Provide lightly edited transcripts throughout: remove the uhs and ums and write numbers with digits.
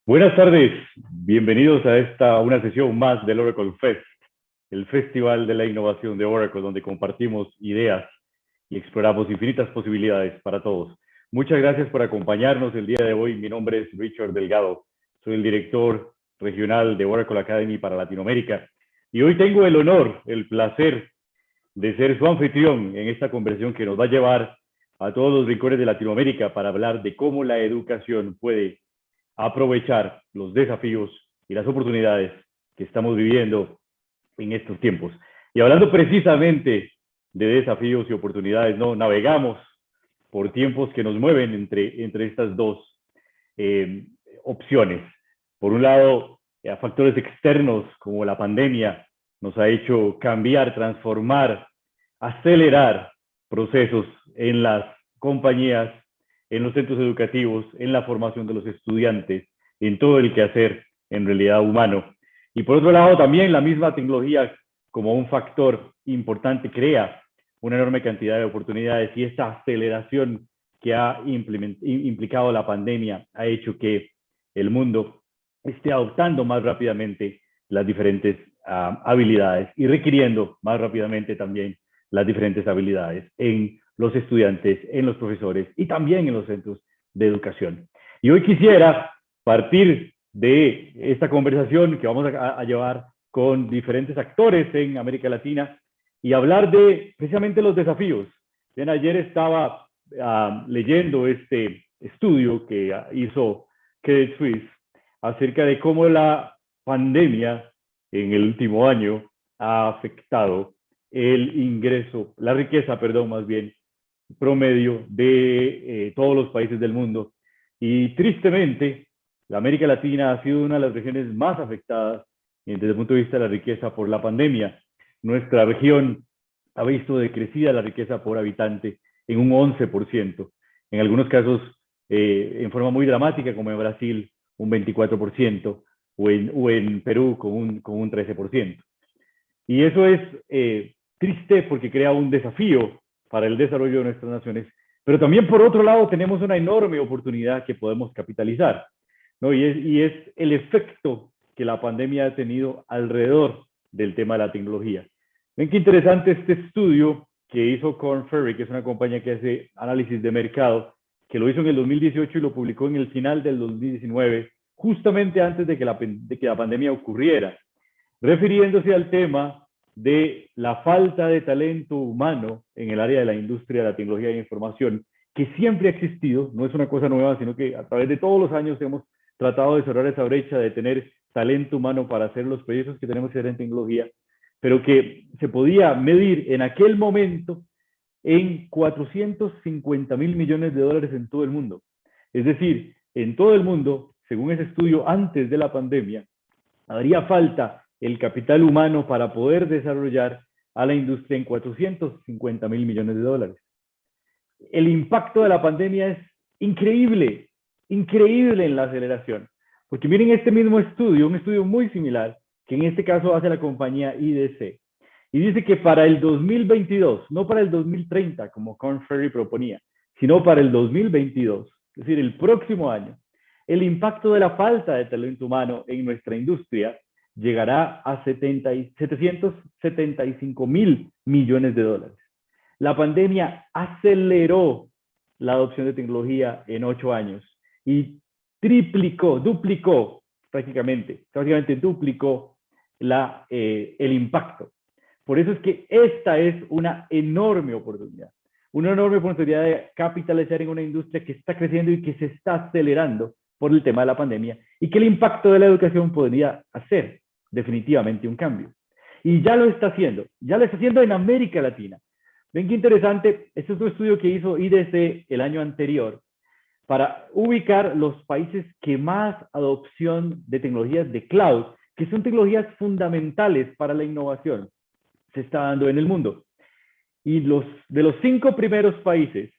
Buenas tardes, bienvenidos a una sesión más del Oracle Fest, el Festival de la Innovación de Oracle, donde compartimos ideas y exploramos infinitas posibilidades para todos. Muchas gracias por acompañarnos el día de hoy. Mi nombre es Richard Delgado, soy el director regional de Oracle Academy para Latinoamérica y hoy tengo el honor, el placer de ser su anfitrión en esta conversación que nos va a llevar a todos los rincones de Latinoamérica para hablar de cómo la educación puede aprovechar los desafíos y las oportunidades que estamos viviendo en estos tiempos. Y hablando precisamente de desafíos y oportunidades, ¿no? Navegamos por tiempos que nos mueven entre estas dos eh, opciones. Por un lado, factores externos como la pandemia nos ha hecho cambiar, transformar, acelerar procesos en las compañías, en los centros educativos, en la formación de los estudiantes, en todo el quehacer en realidad humano. Y por otro lado, también la misma tecnología como un factor importante crea una enorme cantidad de oportunidades y esta aceleración que ha implicado la pandemia ha hecho que el mundo esté adoptando más rápidamente las diferentes habilidades y requiriendo más rápidamente también las diferentes habilidades en los estudiantes, en los profesores y también en los centros de educación. Y hoy quisiera partir de esta conversación que vamos a llevar con diferentes actores en América Latina y hablar de precisamente los desafíos. Bien, ayer estaba leyendo este estudio que hizo Credit Suisse acerca de cómo la pandemia en el último año ha afectado el ingreso, la riqueza, perdón, más bien, promedio de todos los países del mundo. Y tristemente, la América Latina ha sido una de las regiones más afectadas desde el punto de vista de la riqueza por la pandemia. Nuestra región ha visto decrecida la riqueza por habitante en un 11%, en algunos casos en forma muy dramática, como en Brasil, un 24%, o en Perú con un 13%. Y eso es triste porque crea un desafío para el desarrollo de nuestras naciones, pero también por otro lado tenemos una enorme oportunidad que podemos capitalizar, ¿no? Y es el efecto que la pandemia ha tenido alrededor del tema de la tecnología. Ven qué interesante este estudio que hizo Korn Ferry, que es una compañía que hace análisis de mercado, que lo hizo en el 2018 y lo publicó en el final del 2019, justamente antes de que la pandemia ocurriera, refiriéndose al tema de la falta de talento humano en el área de la industria de la tecnología de la información, que siempre ha existido, no es una cosa nueva, sino que a través de todos los años hemos tratado de cerrar esa brecha de tener talento humano para hacer los proyectos que tenemos que hacer en tecnología, pero que se podía medir en aquel momento en 450 mil millones de dólares en todo el mundo. Es decir, en todo el mundo, según ese estudio antes de la pandemia, haría falta el capital humano para poder desarrollar a la industria en 450 mil millones de dólares. El impacto de la pandemia es increíble, increíble en la aceleración. Porque miren este mismo estudio, un estudio muy similar, que en este caso hace la compañía IDC. Y dice que para el 2022, no para el 2030, como Korn Ferry proponía, sino para el 2022, es decir, el próximo año, el impacto de la falta de talento humano en nuestra industria llegará a 775 mil millones de dólares. La pandemia aceleró la adopción de tecnología en 8 años y duplicó prácticamente duplicó el impacto. Por eso es que esta es una enorme oportunidad de capitalizar en una industria que está creciendo y que se está acelerando por el tema de la pandemia y que el impacto de la educación podría hacer definitivamente un cambio. Y ya lo está haciendo en América Latina. Ven qué interesante, este es un estudio que hizo IDC el año anterior para ubicar los países que más adopción de tecnologías de cloud, que son tecnologías fundamentales para la innovación, se está dando en el mundo. Y de los 5 primeros países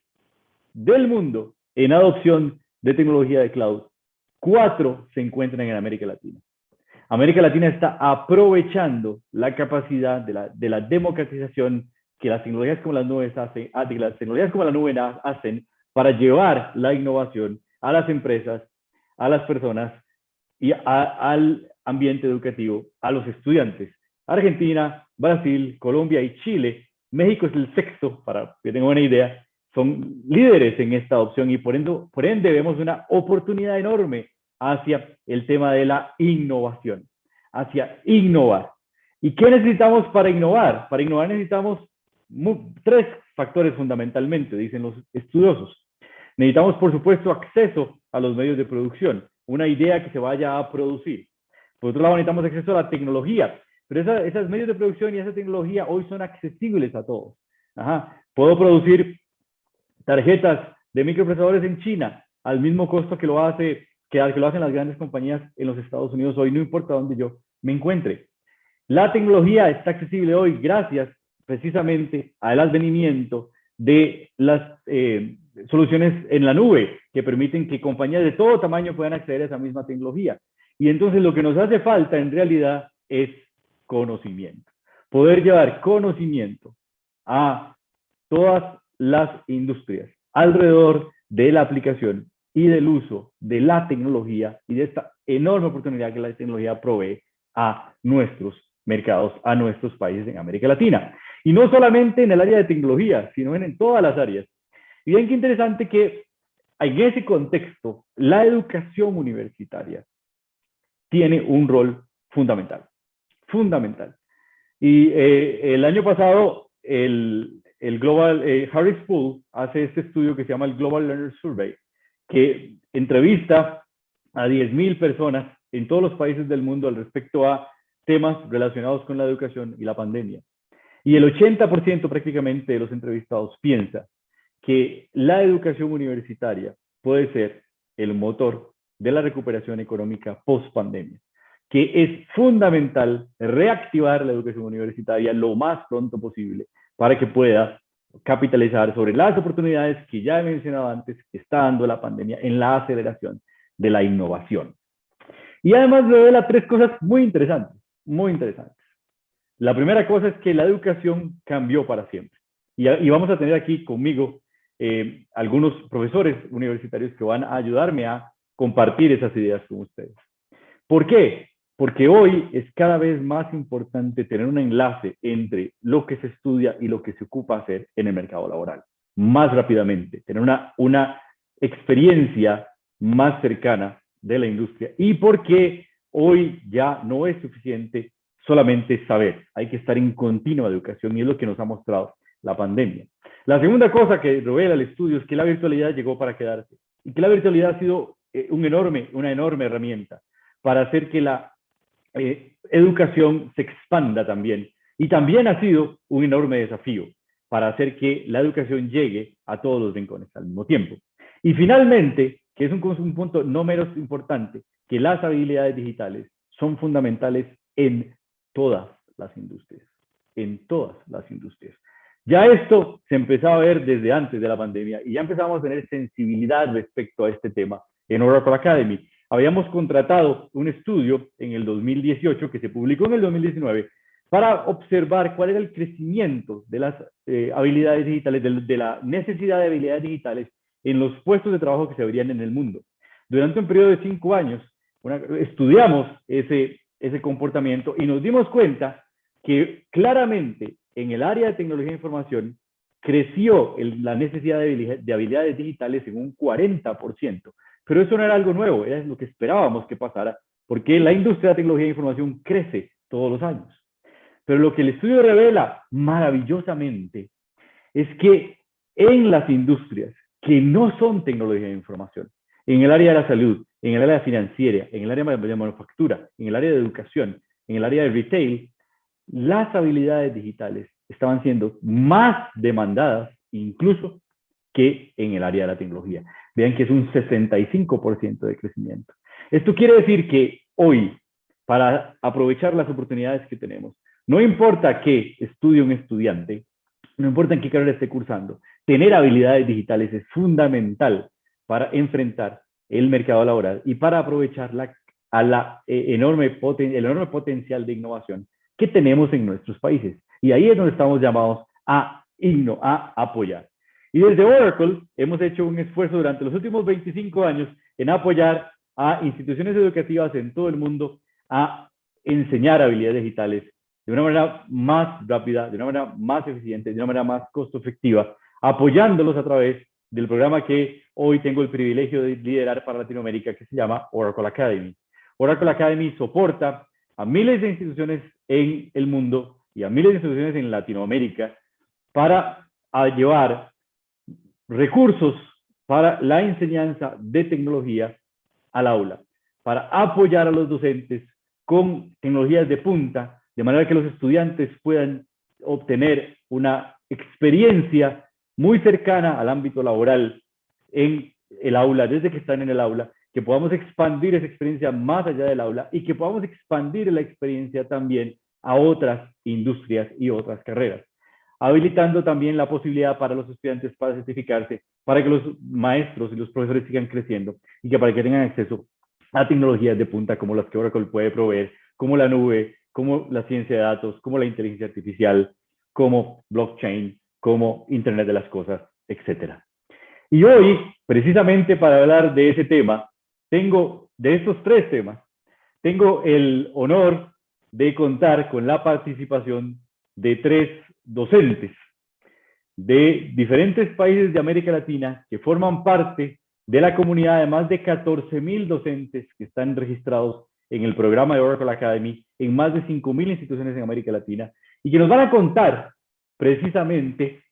del mundo en adopción de tecnología de cloud, 4 se encuentran en América Latina. América Latina está aprovechando la capacidad de la democratización que las tecnologías como las nubes hacen para llevar la innovación a las empresas, a las personas y al ambiente educativo, a los estudiantes. Argentina, Brasil, Colombia y Chile, México es el sexto, para que tengan una idea, son líderes en esta opción y por ende vemos una oportunidad enorme hacia el tema de la innovación, hacia innovar. ¿Y qué necesitamos para innovar? Para innovar necesitamos tres factores fundamentalmente, dicen los estudiosos. Necesitamos, por supuesto, acceso a los medios de producción, una idea que se vaya a producir. Por otro lado, necesitamos acceso a la tecnología, pero esos medios de producción y esa tecnología hoy son accesibles a todos. Puedo producir tarjetas de microprocesadores en China al mismo costo que lo hacen las grandes compañías en los Estados Unidos hoy, no importa dónde yo me encuentre. La tecnología está accesible hoy gracias precisamente al advenimiento de las soluciones en la nube que permiten que compañías de todo tamaño puedan acceder a esa misma tecnología. Y entonces lo que nos hace falta en realidad es conocimiento. Poder llevar conocimiento a todas las industrias alrededor de la aplicación y del uso de la tecnología y de esta enorme oportunidad que la tecnología provee a nuestros mercados, a nuestros países en América Latina. Y no solamente en el área de tecnología, sino en todas las áreas. Y ven qué interesante que en ese contexto, la educación universitaria tiene un rol fundamental. Fundamental. Y el año pasado, Harris Poll hace este estudio que se llama el Global Learner Survey, que entrevista a 10,000 personas en todos los países del mundo al respecto a temas relacionados con la educación y la pandemia. Y el 80% prácticamente de los entrevistados piensa que la educación universitaria puede ser el motor de la recuperación económica post-pandemia, que es fundamental reactivar la educación universitaria lo más pronto posible para que pueda capitalizar sobre las oportunidades que ya he mencionado antes que está dando la pandemia en la aceleración de la innovación. Y además revela tres cosas muy interesantes, muy interesantes. La primera cosa es que la educación cambió para siempre. Y vamos a tener aquí conmigo algunos profesores universitarios que van a ayudarme a compartir esas ideas con ustedes. ¿Por qué? Porque hoy es cada vez más importante tener un enlace entre lo que se estudia y lo que se ocupa hacer en el mercado laboral. Más rápidamente, tener una experiencia más cercana de la industria. Y porque hoy ya no es suficiente solamente saber, hay que estar en continua educación y es lo que nos ha mostrado la pandemia. La segunda cosa que revela el estudio es que la virtualidad llegó para quedarse y que la virtualidad ha sido una enorme herramienta para hacer que la educación se expanda también. Y también ha sido un enorme desafío para hacer que la educación llegue a todos los rincones al mismo tiempo. Y finalmente, que es un punto no menos importante, que las habilidades digitales son fundamentales en todas las industrias. En todas las industrias. Ya esto se empezaba a ver desde antes de la pandemia y ya empezamos a tener sensibilidad respecto a este tema en Oracle Academy. Habíamos contratado un estudio en el 2018 que se publicó en el 2019 para observar cuál era el crecimiento de las habilidades digitales, de la necesidad de habilidades digitales en los puestos de trabajo que se abrían en el mundo. Durante un periodo de 5 años, estudiamos ese comportamiento y nos dimos cuenta que claramente en el área de tecnología de información creció la necesidad de habilidades digitales en un 40%. Pero eso no era algo nuevo, era lo que esperábamos que pasara, porque la industria de tecnología de información crece todos los años. Pero lo que el estudio revela maravillosamente es que en las industrias que no son tecnología de información, en el área de la salud, en el área financiera, en el área de manufactura, en el área de educación, en el área de retail, las habilidades digitales estaban siendo más demandadas incluso que en el área de la tecnología. Vean que es un 65% de crecimiento. Esto quiere decir que hoy, para aprovechar las oportunidades que tenemos, no importa qué estudie un estudiante, no importa en qué carrera esté cursando, tener habilidades digitales es fundamental para enfrentar el mercado laboral y para aprovechar el enorme potencial de innovación que tenemos en nuestros países. Y ahí es donde estamos llamados a apoyar. Y desde Oracle hemos hecho un esfuerzo durante los últimos 25 años en apoyar a instituciones educativas en todo el mundo a enseñar habilidades digitales de una manera más rápida, de una manera más eficiente, de una manera más costo efectiva, apoyándolos a través del programa que hoy tengo el privilegio de liderar para Latinoamérica, que se llama Oracle Academy. Oracle Academy soporta a miles de instituciones en el mundo y a miles de instituciones en Latinoamérica para llevar recursos para la enseñanza de tecnología al aula, para apoyar a los docentes con tecnologías de punta, de manera que los estudiantes puedan obtener una experiencia muy cercana al ámbito laboral en el aula, desde que están en el aula, que podamos expandir esa experiencia más allá del aula y que podamos expandir la experiencia también a otras industrias y otras carreras, habilitando también la posibilidad para los estudiantes para certificarse, para que los maestros y los profesores sigan creciendo y que para que tengan acceso a tecnologías de punta como las que Oracle puede proveer, como la nube, como la ciencia de datos, como la inteligencia artificial, como blockchain, como Internet de las Cosas, etc. Y hoy, precisamente para hablar de ese tema, de estos tres temas, tengo el honor de contar con la participación de tres docentes de diferentes países de América Latina que forman parte de la comunidad de más de 14,000 docentes que están registrados en el programa de Oracle Academy en más de 5,000 instituciones en América Latina y que nos van a contar precisamente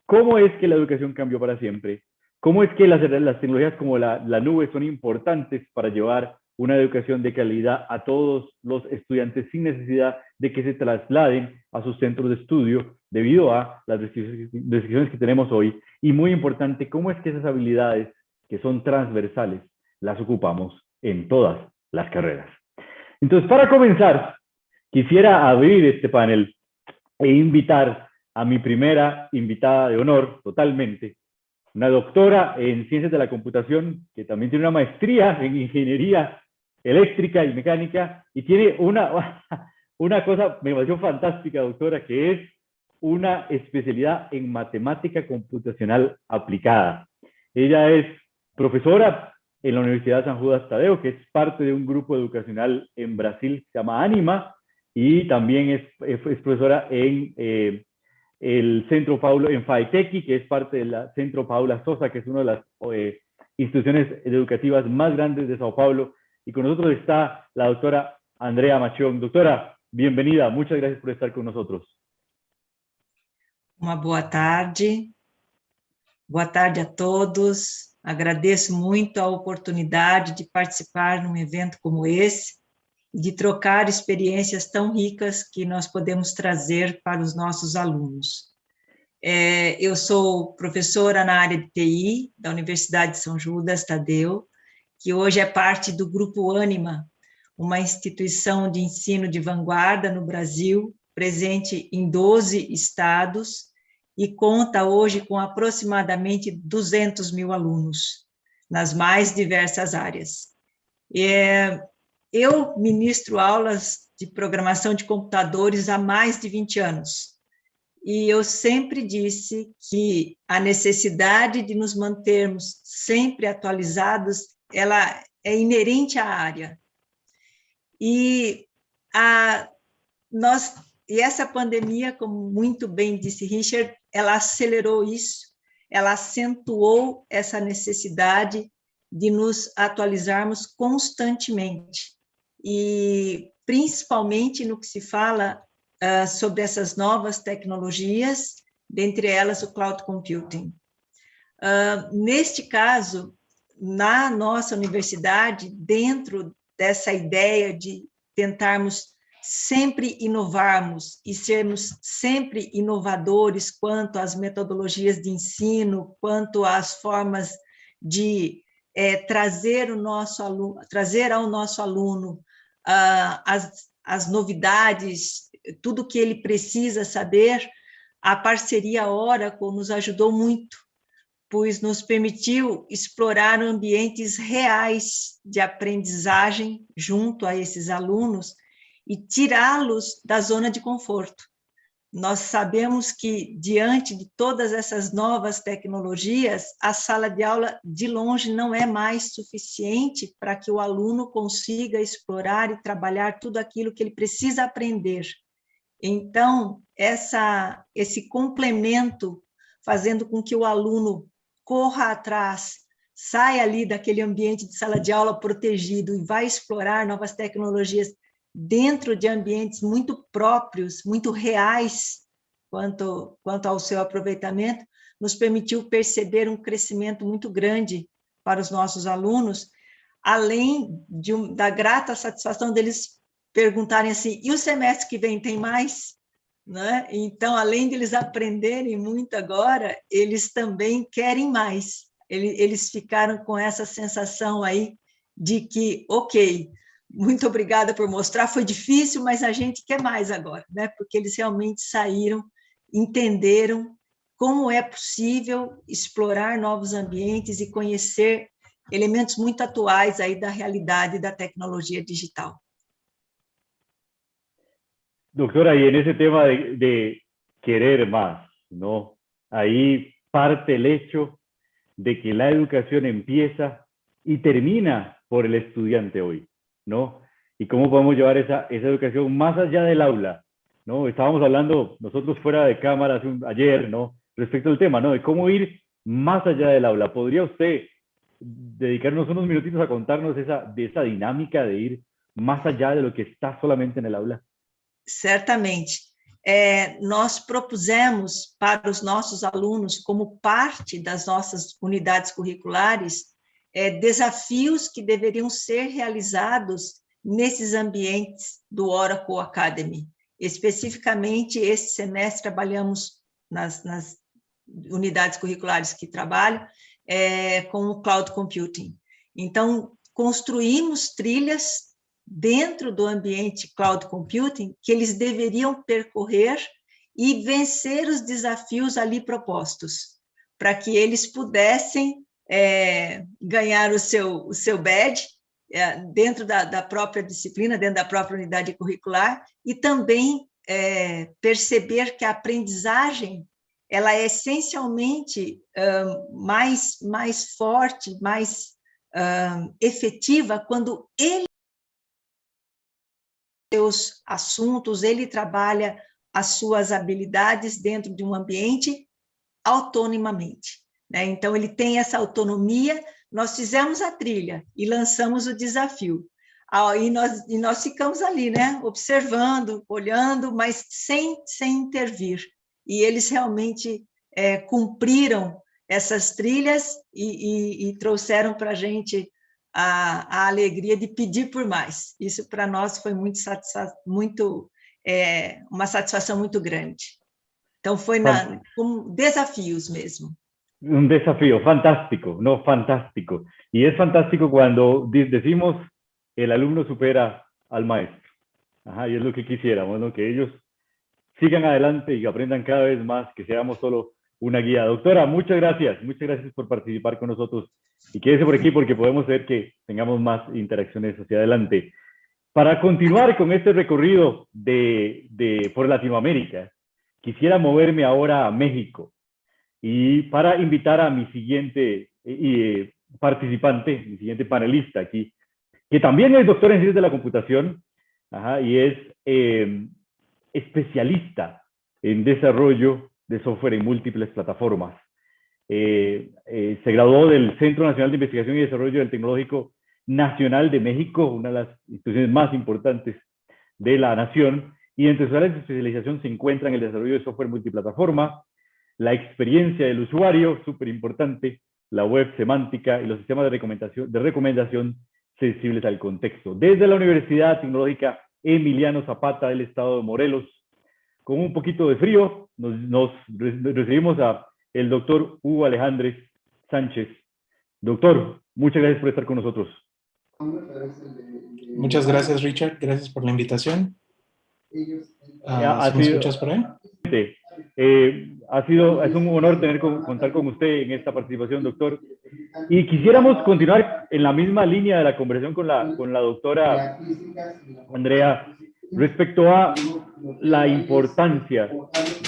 cómo es que la educación cambió para siempre, cómo es que las tecnologías como la nube son importantes para llevar una educación de calidad a todos los estudiantes sin necesidad de que se trasladen a sus centros de estudio debido a las restricciones que tenemos hoy. Y muy importante, cómo es que esas habilidades que son transversales las ocupamos en todas las carreras. Entonces, para comenzar, quisiera abrir este panel e invitar a mi primera invitada de honor totalmente, una doctora en ciencias de la computación, que también tiene una maestría en ingeniería eléctrica y mecánica, y tiene una cosa, me pareció fantástica, doctora, que es una especialidad en matemática computacional aplicada. Ella es profesora en la Universidad San Judas Tadeo, que es parte de un grupo educacional en Brasil que se llama Anima, y también es profesora en el Centro Paulo en FAITECI, que es parte del Centro Paula Sosa, que es una de las instituciones educativas más grandes de Sao Paulo. Y con nosotros está la doctora Andrea Machón. Doctora, bienvenida. Muchas gracias por estar con nosotros. Uma boa tarde. Boa tarde a todos. Agradeço muito a oportunidade de participar num evento como esse e de trocar experiências tão ricas que nós podemos trazer para os nossos alunos. Eu sou professora na área de TI da Universidade de São Judas Tadeu, que hoje é parte do Grupo Anima, uma instituição de ensino de vanguarda no Brasil, presente em 12 estados, e conta hoje com aproximadamente 200 mil alunos, nas mais diversas áreas. Eu ministro aulas de programação de computadores há mais de 20 anos, e eu sempre disse que a necessidade de nos mantermos sempre atualizados, ela é inerente à área. E essa pandemia, como muito bem disse Richard, ela acelerou isso, ela acentuou essa necessidade de nos atualizarmos constantemente, e principalmente no que se fala sobre essas novas tecnologias, dentre elas o cloud computing. Neste caso, na nossa universidade, dentro dessa ideia de tentarmos sempre inovarmos e sermos sempre inovadores quanto às metodologias de ensino, quanto às formas de trazer ao nosso aluno as novidades, tudo que ele precisa saber. A parceria Oracle nos ajudou muito, pois nos permitiu explorar ambientes reais de aprendizagem junto a esses alunos e tirá-los da zona de conforto. nós sabemos que, diante de todas essas novas tecnologias, a sala de aula, de longe, não é mais suficiente para que o aluno consiga explorar e trabalhar tudo aquilo que ele precisa aprender. Então, esse complemento, fazendo com que o aluno corra atrás, saia ali daquele ambiente de sala de aula protegido e vai explorar novas tecnologias dentro de ambientes muito próprios, muito reais quanto ao seu aproveitamento, nos permitiu perceber um crescimento muito grande para os nossos alunos, além da grata satisfação deles perguntarem assim, e o semestre que vem tem mais? Né? Então, além de eles aprenderem muito agora, eles também querem mais. Eles ficaram com essa sensação aí de que, ok, muito obrigada por mostrar, foi difícil, mas a gente quer mais agora, né? Porque eles realmente saíram, entenderam como é possível explorar novos ambientes e conhecer elementos muito atuais aí da realidade da tecnologia digital. Doctora, y en ese tema de querer más, ¿no? Ahí parte el hecho de que la educación empieza y termina por el estudiante hoy, ¿no? Y cómo podemos llevar esa educación más allá del aula, ¿no? Estábamos hablando nosotros fuera de cámara ayer, ¿no? Respecto al tema, ¿no? De cómo ir más allá del aula. ¿Podría usted dedicarnos unos minutitos a contarnos de esa dinámica de ir más allá de lo que está solamente en el aula? Certamente. Nós propusemos para os nossos alunos, como parte das nossas unidades curriculares, desafios que deveriam ser realizados nesses ambientes do Oracle Academy. Especificamente, este semestre, trabalhamos nas unidades curriculares que trabalham com o Cloud Computing. Então, construímos trilhas dentro do ambiente Cloud Computing que eles deveriam percorrer e vencer os desafios ali propostos, para que eles pudessem ganhar o seu badge dentro da própria disciplina, dentro da própria unidade curricular, e também perceber que a aprendizagem ela é essencialmente mais forte, mais efetiva, quando ele seus assuntos, ele trabalha as suas habilidades dentro de um ambiente autonomamente, né? Então, ele tem essa autonomia. Nós fizemos a trilha e lançamos o desafio. E nós ficamos ali, né? Observando, olhando, mas sem intervir. E eles realmente cumpriram essas trilhas e trouxeram para a gente a alegria de pedir por mais. Isso para nós foi uma satisfação muito grande. Então foi com desafios mesmo. Un desafío fantástico, no fantástico. Y es fantástico cuando decimos el alumno supera al maestro. Ajá, y es lo que quisiéramos, ¿no? Que ellos sigan adelante y que aprendan cada vez más, que seamos solo una guía. Doctora, muchas gracias por participar con nosotros y quédese por aquí porque podemos ver que tengamos más interacciones hacia adelante. Para continuar con este recorrido por Latinoamérica, quisiera moverme ahora a México y para invitar a mi siguiente participante, mi siguiente panelista aquí, que también es doctor en ciencias de la computación, y es especialista en desarrollo de software en múltiples plataformas. Se graduó del Centro Nacional de Investigación y Desarrollo del Tecnológico Nacional de México, una de las instituciones más importantes de la nación, y entre sus áreas de especialización se encuentran el desarrollo de software multiplataforma, la experiencia del usuario, súper importante, la web semántica y los sistemas de recomendación sensibles al contexto. Desde la Universidad Tecnológica Emiliano Zapata del estado de Morelos, con un poquito de frío, nos recibimos a el doctor Hugo Alejandres Sánchez. Doctor, muchas gracias por estar con nosotros. Muchas gracias, Richard. Gracias por la invitación. ¿Sí me escuchas por ahí? Es un honor contar con usted en esta participación, doctor. Y quisiéramos continuar en la misma línea de la conversación con la doctora Andrea, respecto a la importancia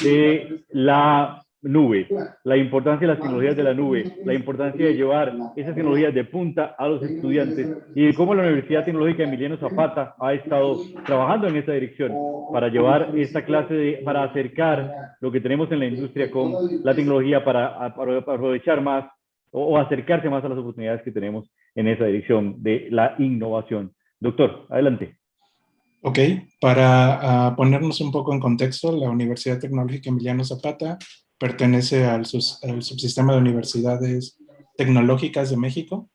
de la nube, la importancia de las tecnologías de la nube, la importancia de llevar esas tecnologías de punta a los estudiantes y de cómo la Universidad Tecnológica Emiliano Zapata ha estado trabajando en esa dirección para llevar esta clase, para acercar lo que tenemos en la industria con la tecnología para aprovechar más o acercarse más a las oportunidades que tenemos en esa dirección de la innovación. Doctor, adelante. Ok, para ponernos un poco en contexto, la Universidad Tecnológica Emiliano Zapata pertenece al subsistema de universidades tecnológicas de México.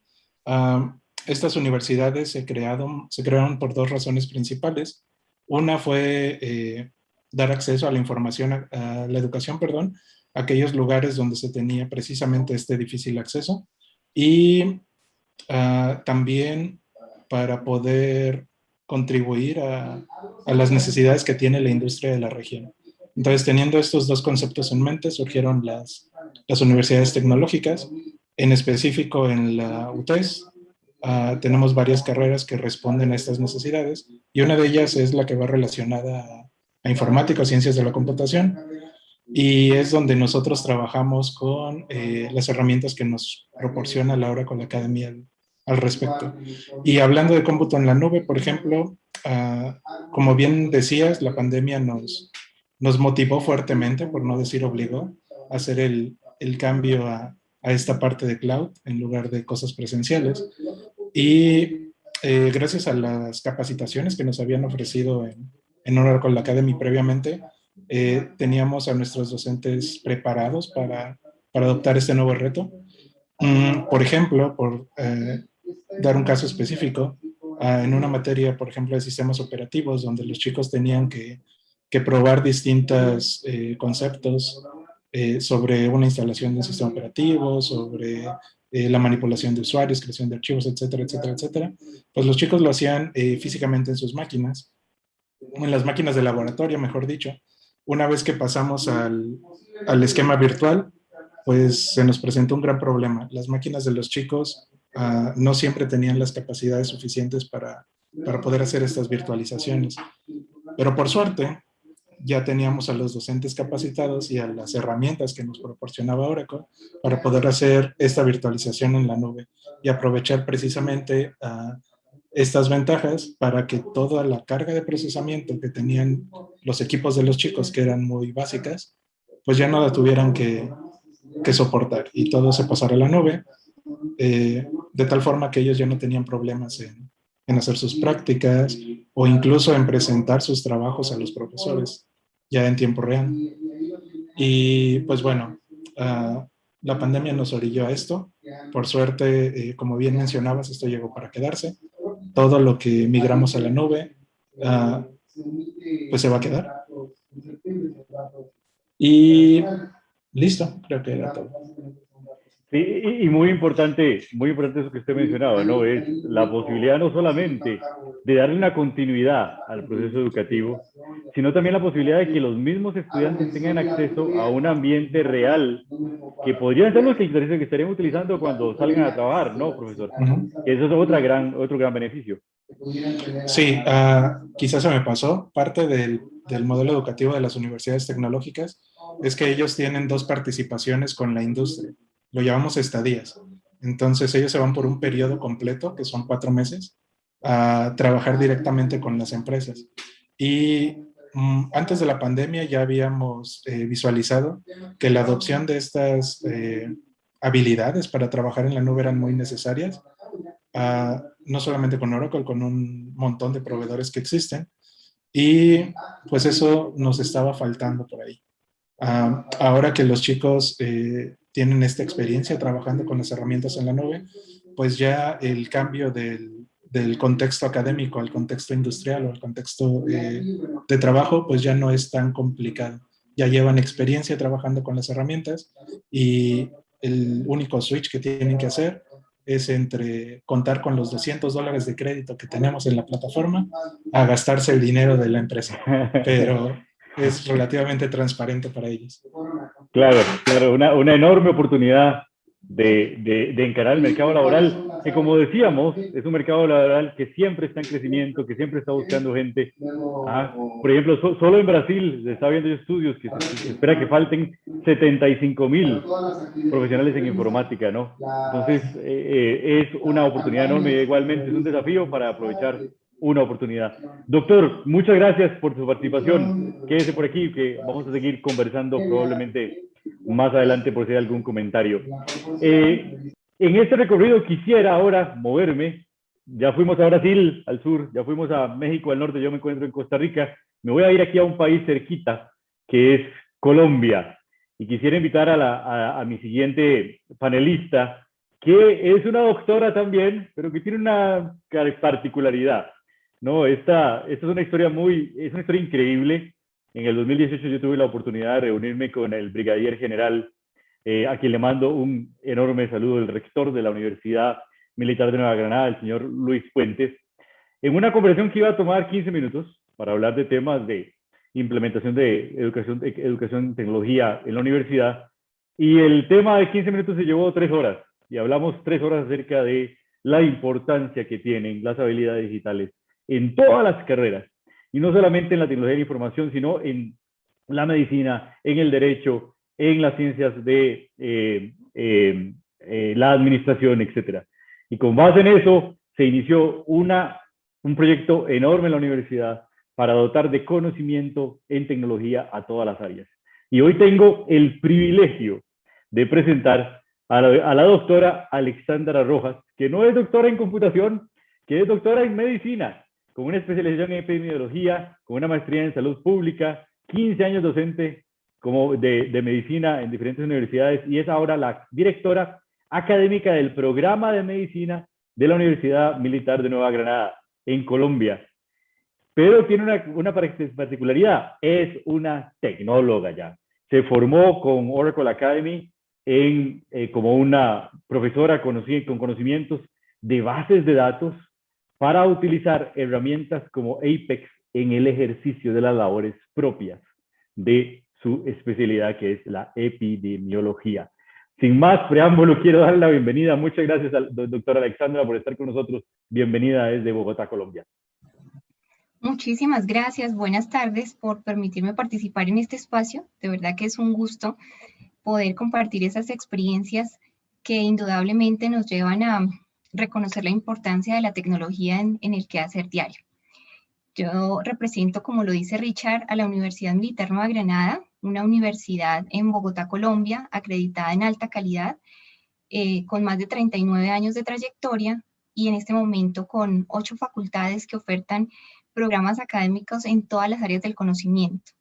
Estas universidades se crearon por dos razones principales. Una fue dar acceso a la información, a la educación, perdón, a aquellos lugares donde se tenía precisamente este difícil acceso. Y también para poder contribuir a las necesidades que tiene la industria de la región. Entonces, teniendo estos dos conceptos en mente, surgieron las universidades tecnológicas. En específico, en la UTES, tenemos varias carreras que responden a estas necesidades, y una de ellas es la que va relacionada a informática o ciencias de la computación, y es donde nosotros trabajamos con las herramientas que nos proporciona la Oracle Academy al respecto. Y hablando de cómputo en la nube, por ejemplo, como bien decías, la pandemia nos motivó fuertemente, por no decir obligó, a hacer el cambio a esta parte de cloud en lugar de cosas presenciales. Y gracias a las capacitaciones que nos habían ofrecido en Oracle Academy previamente, teníamos a nuestros docentes preparados para adoptar este nuevo reto. Por ejemplo, por dar un caso específico, en una materia, por ejemplo, de sistemas operativos, donde los chicos tenían que probar distintos conceptos sobre una instalación de un sistema operativo, sobre la manipulación de usuarios, creación de archivos, etcétera, etcétera, etcétera. Pues los chicos lo hacían físicamente en sus máquinas, en las máquinas de laboratorio, mejor dicho. Una vez que pasamos al esquema virtual, pues se nos presentó un gran problema. Las máquinas de los chicos no siempre tenían las capacidades suficientes para poder hacer estas virtualizaciones. Pero por suerte, ya teníamos a los docentes capacitados y a las herramientas que nos proporcionaba Oracle para poder hacer esta virtualización en la nube y aprovechar precisamente estas ventajas para que toda la carga de procesamiento que tenían los equipos de los chicos, que eran muy básicas, pues ya no la tuvieran que soportar, y todo se pasara a la nube, de tal forma que ellos ya no tenían problemas en hacer sus prácticas o incluso en presentar sus trabajos a los profesores ya en tiempo real. Y pues bueno, la pandemia nos orilló a esto. Por suerte, como bien mencionabas, esto llegó para quedarse. Todo lo que migramos a la nube, pues se va a quedar. Y listo, creo que era todo. Sí, y muy importante eso que usted mencionaba, ¿no? Es la posibilidad no solamente de darle una continuidad al proceso educativo, sino también la posibilidad de que los mismos estudiantes tengan acceso a un ambiente real que podrían ser los que estarían utilizando cuando salgan a trabajar, ¿no, profesor? Eso es otro gran beneficio. Sí, quizás se me pasó. Parte del modelo educativo de las universidades tecnológicas es que ellos tienen dos participaciones con la industria. Lo llamamos estadías. Entonces ellos se van por un periodo completo, que son 4 meses, a trabajar directamente con las empresas. Y antes de la pandemia ya habíamos visualizado que la adopción de estas habilidades para trabajar en la nube eran muy necesarias, no solamente con Oracle, con un montón de proveedores que existen, y pues eso nos estaba faltando por ahí. Ahora que los chicos tienen esta experiencia trabajando con las herramientas en la nube, pues ya el cambio del contexto académico al contexto industrial o al contexto de trabajo, pues ya no es tan complicado. Ya llevan experiencia trabajando con las herramientas, y el único switch que tienen que hacer es entre contar con los $200 de crédito que tenemos en la plataforma a gastarse el dinero de la empresa. Pero es relativamente transparente para ellos. Claro, una enorme oportunidad de encarar el mercado laboral, que como decíamos, es un mercado laboral que siempre está en crecimiento, que siempre está buscando gente. Por ejemplo, solo en Brasil se está viendo estudios que se espera que falten 75,000 profesionales en informática, ¿no? Entonces, es una oportunidad enorme, igualmente es un desafío para aprovechar una oportunidad. Doctor, muchas gracias por su participación. Quédese por aquí, que vamos a seguir conversando probablemente más adelante por si hay algún comentario. En este recorrido quisiera ahora moverme. Ya fuimos a Brasil, al sur, ya fuimos a México, al norte, yo me encuentro en Costa Rica. Me voy a ir aquí a un país cerquita, que es Colombia. Y quisiera invitar a mi siguiente panelista, que es una doctora también, pero que tiene una particularidad. No, esta es una historia increíble. En el 2018 yo tuve la oportunidad de reunirme con el brigadier general, a quien le mando un enorme saludo, el rector de la Universidad Militar de Nueva Granada, el señor Luis Puentes, en una conversación que iba a tomar 15 minutos para hablar de temas de implementación de educación, tecnología en la universidad. Y el tema de 15 minutos se llevó 3 horas. Y hablamos 3 horas acerca de la importancia que tienen las habilidades digitales en todas las carreras. Y no solamente en la tecnología de la información, sino en la medicina, en el derecho, en las ciencias de la administración, etc. Y con base en eso se inició un proyecto enorme en la universidad para dotar de conocimiento en tecnología a todas las áreas. Y hoy tengo el privilegio de presentar a la doctora Alexandra Rojas, que no es doctora en computación, que es doctora en medicina, con una especialización en epidemiología, con una maestría en salud pública, 15 años docente de medicina en diferentes universidades, y es ahora la directora académica del programa de medicina de la Universidad Militar de Nueva Granada, en Colombia. Pero tiene una particularidad, es una tecnóloga ya. Se formó con Oracle Academy como una profesora con conocimientos de bases de datos para utilizar herramientas como Apex en el ejercicio de las labores propias de su especialidad, que es la epidemiología. Sin más preámbulo, quiero darle la bienvenida. Muchas gracias al doctora Alexandra por estar con nosotros. Bienvenida desde Bogotá, Colombia. Muchísimas gracias. Buenas tardes por permitirme participar en este espacio. De verdad que es un gusto poder compartir esas experiencias que indudablemente nos llevan a reconocer la importancia de la tecnología en el quehacer diario. Yo represento, como lo dice Richard, a la Universidad Militar Nueva Granada, una universidad en Bogotá, Colombia, acreditada en alta calidad, con más de 39 años de trayectoria y en este momento con 8 facultades que ofertan programas académicos en todas las áreas del conocimiento: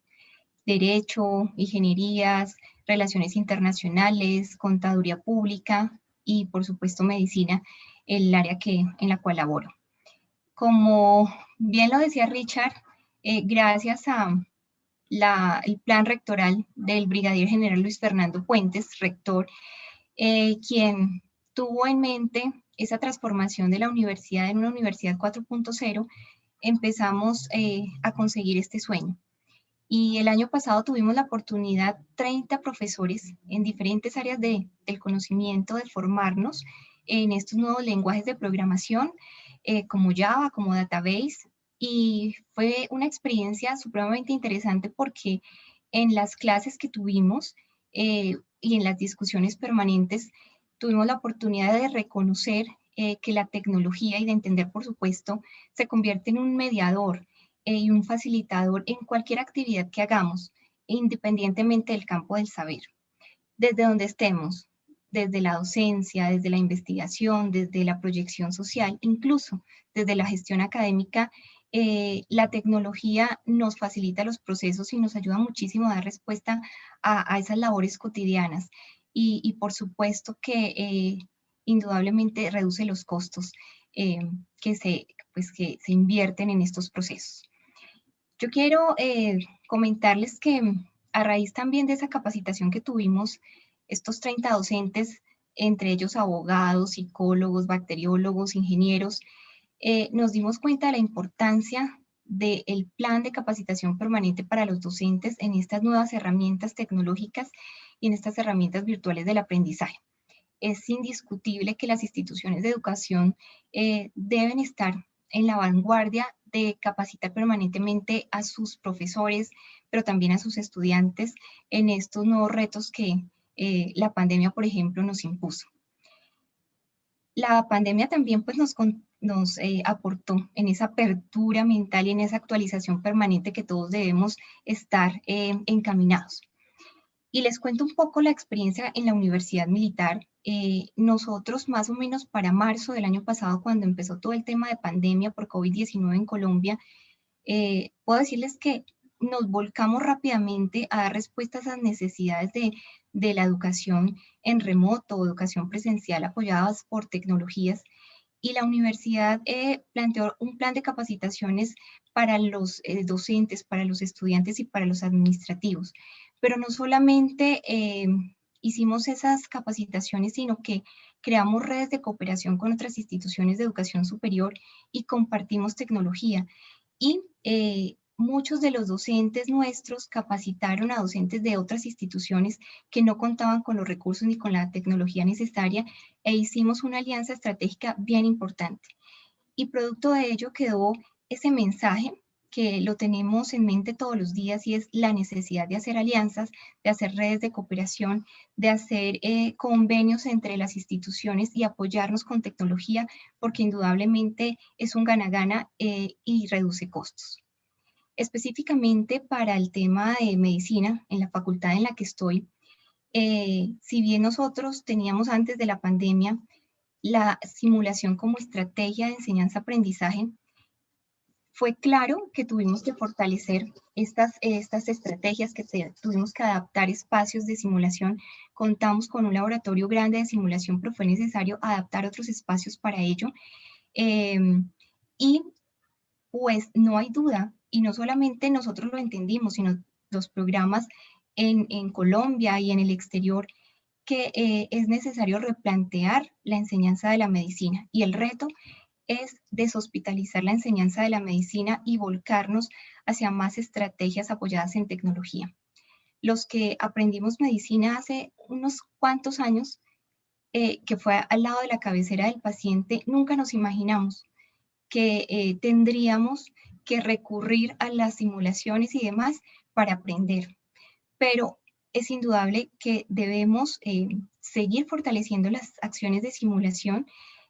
derecho, ingenierías, relaciones internacionales, contaduría pública y, por supuesto, medicina, el área en la cual laboro. Como bien lo decía Richard, gracias a el plan rectoral del brigadier general Luis Fernando Puentes, rector, quien tuvo en mente esa transformación de la universidad en una universidad 4.0, empezamos a conseguir este sueño. Y el año pasado tuvimos la oportunidad, 30 profesores en diferentes áreas del conocimiento, de formarnos en estos nuevos lenguajes de programación, como Java, como Database, y fue una experiencia supremamente interesante porque en las clases que tuvimos y en las discusiones permanentes tuvimos la oportunidad de reconocer que la tecnología, y de entender, por supuesto, se convierte en un mediador y un facilitador en cualquier actividad que hagamos, independientemente del campo del saber. Desde donde estemos, desde la docencia, desde la investigación, desde la proyección social, incluso desde la gestión académica, la tecnología nos facilita los procesos y nos ayuda muchísimo a dar respuesta a esas labores cotidianas. Y por supuesto que indudablemente reduce los costos que se invierten en estos procesos. Yo quiero comentarles que a raíz también de esa capacitación que tuvimos, estos 30 docentes, entre ellos abogados, psicólogos, bacteriólogos, ingenieros, nos dimos cuenta de la importancia del plan de capacitación permanente para los docentes en estas nuevas herramientas tecnológicas y en estas herramientas virtuales del aprendizaje. es indiscutible que las instituciones de educación deben estar en la vanguardia de capacitar permanentemente a sus profesores, pero también a sus estudiantes en estos nuevos retos que la pandemia, por ejemplo, nos impuso. La pandemia también pues, nos aportó en esa apertura mental y en esa actualización permanente que todos debemos estar encaminados. Y les cuento un poco la experiencia en la Universidad Militar. Nosotros más o menos para marzo del año pasado, cuando empezó todo el tema de pandemia por COVID-19 en Colombia, puedo decirles que nos volcamos rápidamente a dar respuesta a esas necesidades de la educación en remoto o educación presencial apoyadas por tecnologías. Y la universidad planteó un plan de capacitaciones para los docentes, para los estudiantes y para los administrativos. Pero no solamente hicimos esas capacitaciones, sino que creamos redes de cooperación con otras instituciones de educación superior y compartimos tecnología. Y muchos de los docentes nuestros capacitaron a docentes de otras instituciones que no contaban con los recursos ni con la tecnología necesaria e hicimos una alianza estratégica bien importante. Y producto de ello quedó ese mensaje que lo tenemos en mente todos los días y es la necesidad de hacer alianzas, de hacer redes de cooperación, de hacer convenios entre las instituciones y apoyarnos con tecnología, porque indudablemente es un gana-gana y reduce costos. Específicamente para el tema de medicina, en la facultad en la que estoy, si bien nosotros teníamos antes de la pandemia la simulación como estrategia de enseñanza-aprendizaje, fue claro que tuvimos que fortalecer estas estrategias, que tuvimos que adaptar espacios de simulación. Contamos con un laboratorio grande de simulación, pero fue necesario adaptar otros espacios para ello. Y pues no hay duda, y no solamente nosotros lo entendimos, sino los programas en Colombia y en el exterior, que es necesario replantear la enseñanza de la medicina. Y el reto es deshospitalizar la enseñanza de la medicina y volcarnos hacia más estrategias apoyadas en tecnología. Los que aprendimos medicina hace unos cuantos años, que fue al lado de la cabecera del paciente, nunca nos imaginamos que tendríamos que recurrir a las simulaciones y demás para aprender. Pero es indudable que debemos seguir fortaleciendo las acciones de simulación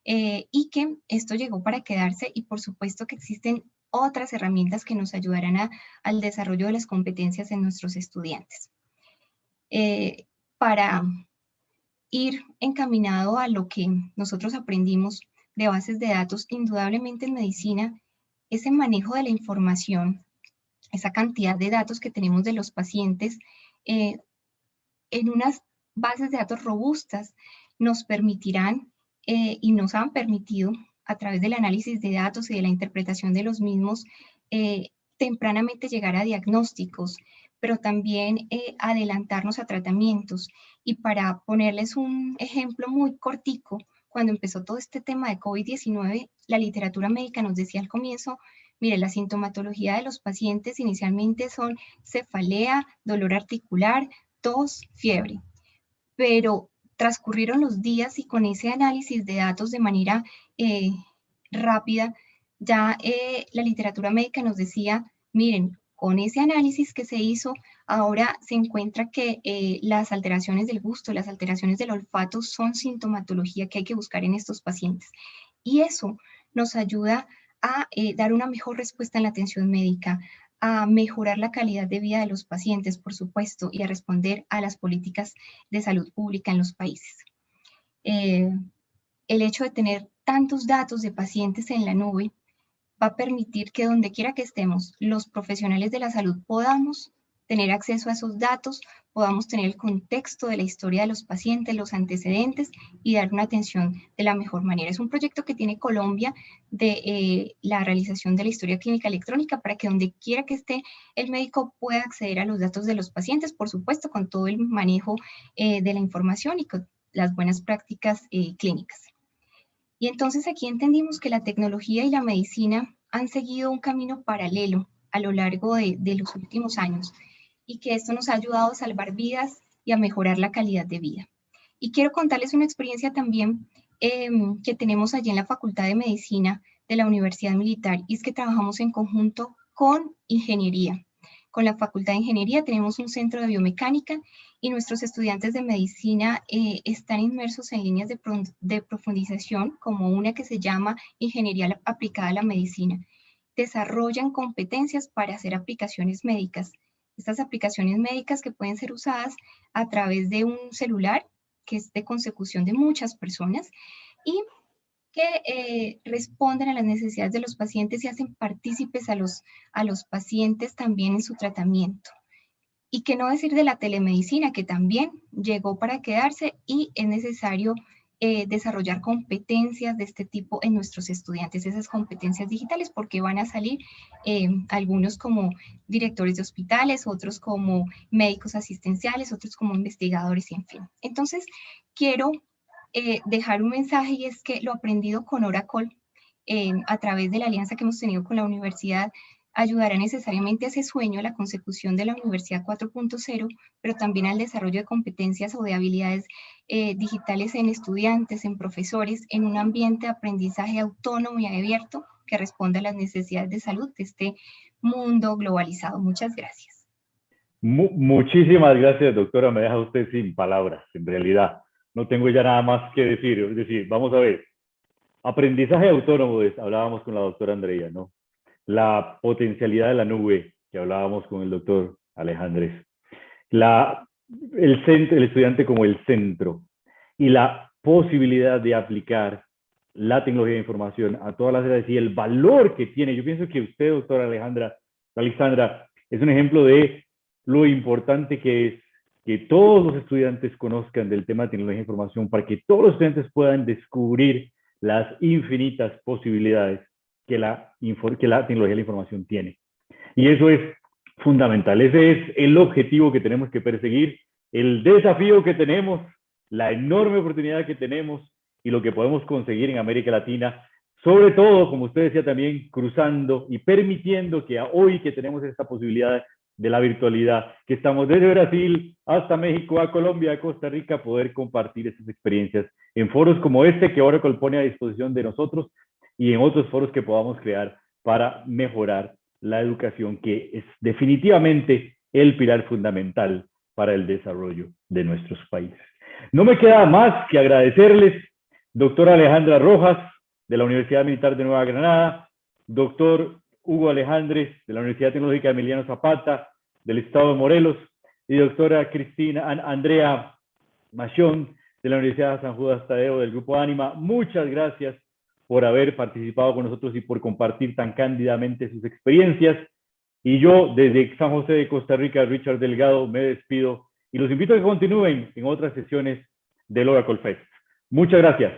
y que esto llegó para quedarse y por supuesto que existen otras herramientas que nos ayudarán al desarrollo de las competencias en nuestros estudiantes. Para ir encaminado a lo que nosotros aprendimos de bases de datos, indudablemente en medicina, ese manejo de la información, esa cantidad de datos que tenemos de los pacientes, en unas bases de datos robustas nos permitirán y nos han permitido a través del análisis de datos y de la interpretación de los mismos tempranamente llegar a diagnósticos, pero también adelantarnos a tratamientos. Y para ponerles un ejemplo muy cortico, cuando empezó todo este tema de COVID-19, la literatura médica nos decía al comienzo, mire, la sintomatología de los pacientes inicialmente son cefalea, dolor articular, tos, fiebre. Pero transcurrieron los días y con ese análisis de datos de manera rápida, ya la literatura médica nos decía, miren, con ese análisis que se hizo, ahora se encuentra que las alteraciones del gusto, las alteraciones del olfato son sintomatología que hay que buscar en estos pacientes. Y eso nos ayuda a dar una mejor respuesta en la atención médica, a mejorar la calidad de vida de los pacientes, por supuesto, y a responder a las políticas de salud pública en los países. El hecho de tener tantos datos de pacientes en la nube va a permitir que donde quiera que estemos, los profesionales de la salud podamos tener acceso a esos datos, podamos tener el contexto de la historia de los pacientes, los antecedentes y dar una atención de la mejor manera. Es un proyecto que tiene Colombia de la realización de la historia clínica electrónica para que donde quiera que esté el médico pueda acceder a los datos de los pacientes, por supuesto, con todo el manejo de la información y con las buenas prácticas clínicas. Y entonces aquí entendimos que la tecnología y la medicina han seguido un camino paralelo a lo largo de los últimos años y que esto nos ha ayudado a salvar vidas y a mejorar la calidad de vida. Y quiero contarles una experiencia también que tenemos allí en la Facultad de Medicina de la Universidad Militar, y es que trabajamos en conjunto con ingeniería. Con la Facultad de Ingeniería tenemos un centro de biomecánica y nuestros estudiantes de medicina están inmersos en líneas de profundización, como una que se llama Ingeniería aplicada a la medicina. Desarrollan competencias para hacer aplicaciones médicas. Estas aplicaciones médicas que pueden ser usadas a través de un celular, que es de consecución de muchas personas, y que responden a las necesidades de los pacientes y hacen partícipes a los pacientes también en su tratamiento. Y qué no decir de la telemedicina, que también llegó para quedarse y es necesario desarrollar competencias de este tipo en nuestros estudiantes, esas competencias digitales, porque van a salir algunos como directores de hospitales, otros como médicos asistenciales, otros como investigadores, y en fin. Entonces, quiero dejar un mensaje, y es que lo aprendido con Oracle a través de la alianza que hemos tenido con la universidad ayudará necesariamente a ese sueño, a la consecución de la Universidad 4.0, pero también al desarrollo de competencias o de habilidades digitales en estudiantes, en profesores, en un ambiente de aprendizaje autónomo y abierto que responda a las necesidades de salud de este mundo globalizado. Muchas gracias. Muchísimas gracias, doctora. Me deja usted sin palabras, en realidad. No tengo ya nada más que decir. Es decir, vamos a ver. Aprendizaje autónomo, hablábamos con la doctora Andrea, ¿no? La potencialidad de la nube, que hablábamos con el doctor Alejandres. El estudiante como el centro. Y la posibilidad de aplicar la tecnología de información a todas las áreas y el valor que tiene. Yo pienso que usted, doctora Alexandra, es un ejemplo de lo importante que es que todos los estudiantes conozcan del tema de tecnología de información, para que todos los estudiantes puedan descubrir las infinitas posibilidades que la tecnología de la información tiene. Y eso es fundamental. Ese es el objetivo que tenemos que perseguir, el desafío que tenemos, la enorme oportunidad que tenemos y lo que podemos conseguir en América Latina, sobre todo, como usted decía también, cruzando y permitiendo que hoy que tenemos esta posibilidad de la virtualidad, que estamos desde Brasil hasta México, a Colombia, a Costa Rica, poder compartir estas experiencias en foros como este que Oracle pone a disposición de nosotros, y en otros foros que podamos crear para mejorar la educación, que es definitivamente el pilar fundamental para el desarrollo de nuestros países. No me queda más que agradecerles, doctora Alejandra Rojas, de la Universidad Militar de Nueva Granada, doctor Hugo Alejandres, de la Universidad Tecnológica Emiliano Zapata, del Estado de Morelos, y doctora Andrea Machón, de la Universidad San Judas Tadeo, del Grupo Ánima. Muchas gracias por haber participado con nosotros y por compartir tan cándidamente sus experiencias. Y yo, desde San José de Costa Rica, Richard Delgado, me despido y los invito a que continúen en otras sesiones del Oracle Fest. Muchas gracias.